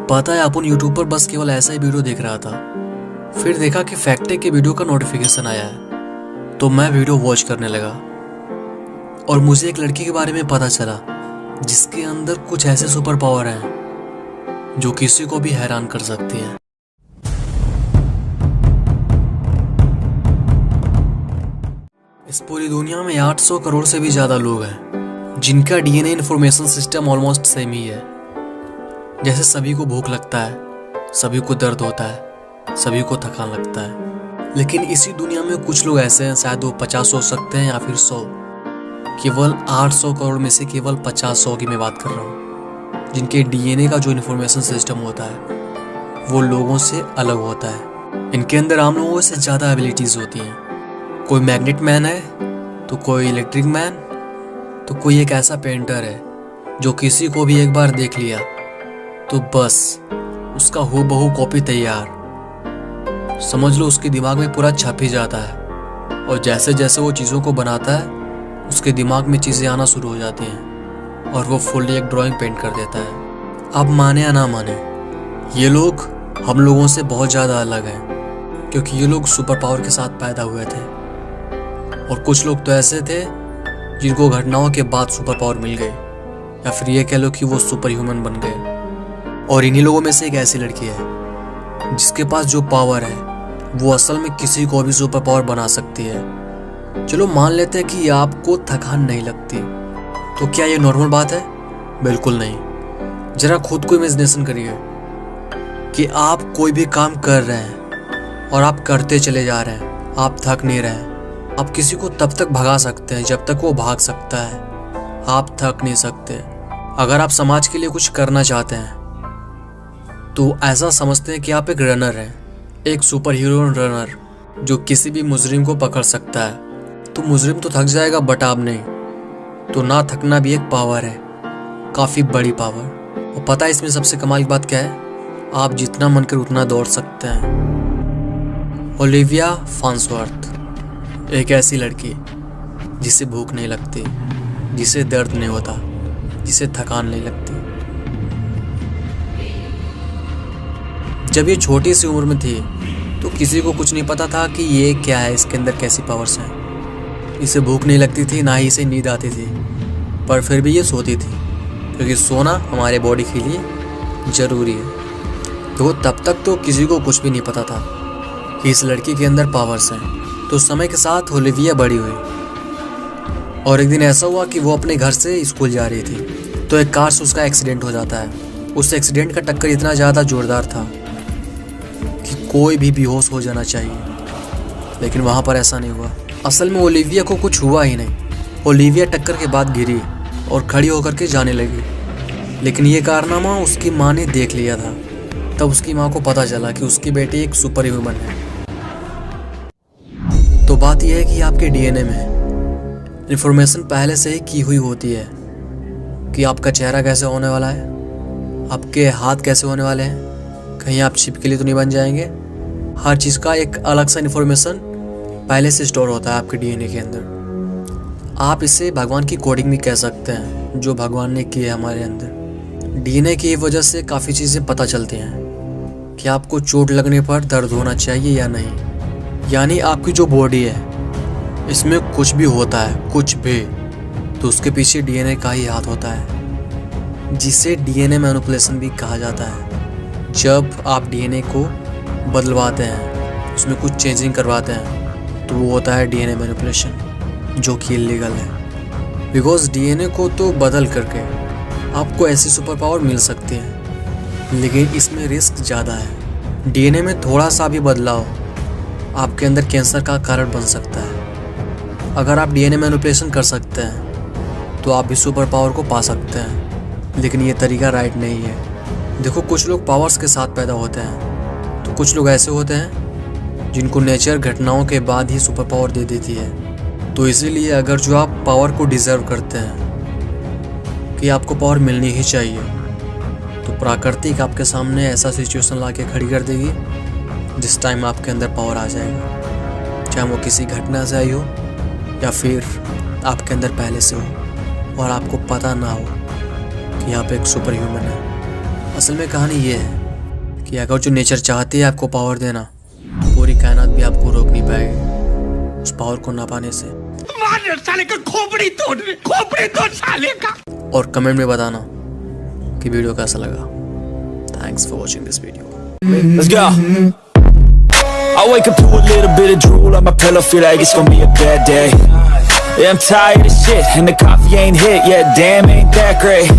पता है अपन यूट्यूब पर बस केवल ऐसा ही वीडियो देख रहा था, फिर देखा कि फैक्टटेक के वीडियो का नोटिफिकेशन आया है, तो मैं वीडियो वॉच करने लगा और मुझे एक लड़की के बारे में पता चला जिसके अंदर कुछ ऐसे सुपर पावर हैं जो किसी को भी हैरान कर सकती हैं। इस पूरी दुनिया में 800 करोड़ से भी ज्यादा लोग हैं जिनका DNA information system almost same ही है। जैसे सभी को भूख लगता है, सभी को दर्द होता है, सभी को थकान लगता है, लेकिन इसी दुनिया में कुछ लोग ऐसे हैं, शायद वो 50 हो सकते हैं या फिर 100, केवल 800 करोड़ में से केवल 50-100 की मैं बात कर रहा हूँ, जिनके डीएनए का जो इन्फॉर्मेशन सिस्टम होता है वो लोगों से अलग होता है। इनके अंदर आम लोगों से ज़्यादा एबिलिटीज़ होती हैं। कोई मैग्नेट मैन है, तो कोई इलेक्ट्रिक मैन, तो कोई एक ऐसा पेंटर है जो किसी को भी एक बार देख लिया तो बस उसका हूबहू कॉपी तैयार। समझ लो उसके दिमाग में पूरा छप ही जाता है और जैसे जैसे वो चीज़ों को बनाता है उसके दिमाग में चीज़ें आना शुरू हो जाती हैं और वो फुल्ली एक ड्राइंग पेंट कर देता है। अब माने या ना माने, ये लोग हम लोगों से बहुत ज़्यादा अलग हैं क्योंकि ये लोग सुपर पावर के साथ पैदा हुए थे और कुछ लोग तो ऐसे थे जिनको घटनाओं के बाद सुपर पावर मिल गई, या फिर ये कह लो कि वो सुपर ह्यूमन बन गए। और इन्हीं लोगों में से एक ऐसी लड़की है जिसके पास जो पावर है वो असल में किसी को भी सुपर पावर बना सकती है। चलो मान लेते हैं कि आपको थकान नहीं लगती, तो क्या ये नॉर्मल बात है? बिल्कुल नहीं। जरा खुद को इमेजिनेशन करिए कि आप कोई भी काम कर रहे हैं और आप करते चले जा रहे हैं, आप थक नहीं रहे हैं। आप किसी को तब तक भगा सकते हैं जब तक वो भाग सकता है, आप थक नहीं सकते। अगर आप समाज के लिए कुछ करना चाहते हैं तो ऐसा समझते हैं कि आप एक रनर हैं, एक सुपर हीरो रनर जो किसी भी मुजरिम को पकड़ सकता है। तो मुजरिम तो थक जाएगा बट आप नहीं। तो ना थकना भी एक पावर है, काफ़ी बड़ी पावर। और पता है इसमें सबसे कमाल की बात क्या है? आप जितना मन कर उतना दौड़ सकते हैं। ओलिविया फार्न्सवर्थ एक ऐसी लड़की जिसे भूख नहीं लगती, जिसे दर्द नहीं होता, जिसे थकान नहीं लगती। जब ये छोटी सी उम्र में थी तो किसी को कुछ नहीं पता था कि ये क्या है, इसके अंदर कैसी पावर्स हैं। इसे भूख नहीं लगती थी, ना ही इसे नींद आती थी, पर फिर भी ये सोती थी क्योंकि सोना हमारे बॉडी के लिए ज़रूरी है। तो तब तक तो किसी को कुछ भी नहीं पता था कि इस लड़की के अंदर पावर्स हैं। तो समय के साथ ओलिविया बड़ी हुई और एक दिन ऐसा हुआ कि वो अपने घर से स्कूल जा रही थी तो एक कार से उसका एक्सीडेंट हो जाता है। उस एक्सीडेंट का टक्कर इतना ज़्यादा जोरदार था कि कोई भी बेहोश हो जाना चाहिए, लेकिन वहाँ पर ऐसा नहीं हुआ। असल में ओलिविया को कुछ हुआ ही नहीं। ओलिविया टक्कर के बाद गिरी और खड़ी होकर के जाने लगी, लेकिन ये कारनामा उसकी माँ ने देख लिया था। तब उसकी माँ को पता चला कि उसकी बेटी एक सुपर ह्यूमन है। तो बात यह है कि आपके डीएनए में इंफॉर्मेशन पहले से ही की हुई होती है कि आपका चेहरा कैसे होने वाला है, आपके हाथ कैसे होने वाले हैं, कहीं आप छिपकली तो नहीं बन जाएंगे। हर चीज़ का एक अलग सा इन्फॉर्मेशन पहले से स्टोर होता है आपके डीएनए के अंदर। आप इसे भगवान की कोडिंग भी कह सकते हैं जो भगवान ने की है हमारे अंदर। डीएनए की वजह से काफ़ी चीज़ें पता चलती हैं कि आपको चोट लगने पर दर्द होना चाहिए या नहीं। यानी आपकी जो बॉडी है इसमें कुछ भी होता है, कुछ भी, तो उसके पीछे डीएनए का ही हाथ होता है, जिसे डीएनए मैनिपुलेशन भी कहा जाता है। जब आप डीएनए को बदलवाते हैं, उसमें कुछ चेंजिंग करवाते हैं, तो वो होता है डीएनए मैनिपुलेशन, जो कि इलीगल है। बिकॉज डीएनए को तो बदल करके आपको ऐसी सुपर पावर मिल सकती है, लेकिन इसमें रिस्क ज़्यादा है। डीएनए में थोड़ा सा भी बदलाव आपके अंदर कैंसर का कारण बन सकता है। अगर आप डीएनए मैनिपुलेशन कर सकते हैं तो आप भी सुपर पावर को पा सकते हैं, लेकिन ये तरीका राइट नहीं है। देखो, कुछ लोग पावर्स के साथ पैदा होते हैं, तो कुछ लोग ऐसे होते हैं जिनको नेचर घटनाओं के बाद ही सुपर पावर दे देती है। तो इसीलिए अगर जो आप पावर को डिज़र्व करते हैं कि आपको पावर मिलनी ही चाहिए, तो प्राकृतिक आपके सामने ऐसा सिचुएशन ला के खड़ी कर देगी जिस टाइम आपके अंदर पावर आ जाएगा, चाहे वो किसी घटना से आई हो या फिर आपके अंदर पहले से हो और आपको पता ना हो कि आप एक सुपर ह्यूमन है। असल में कहानी ये है कि अगर जो नेचर चाहती है आपको पावर देना, तो पूरी कायनात भी आपको रोक नहीं पाएगी उस पावर को ना पाने से। साले का खोपड़ी तोड़ साले का। और कमेंट में बताना कि वीडियो कैसा लगा। Thanks for watching this video. Let's go. I wake up to a little bit of drool on my pillow, feel like it's gonna be a bad day. Yeah, I'm tired of shit, and the coffee ain't hit yet, damn ain't that great.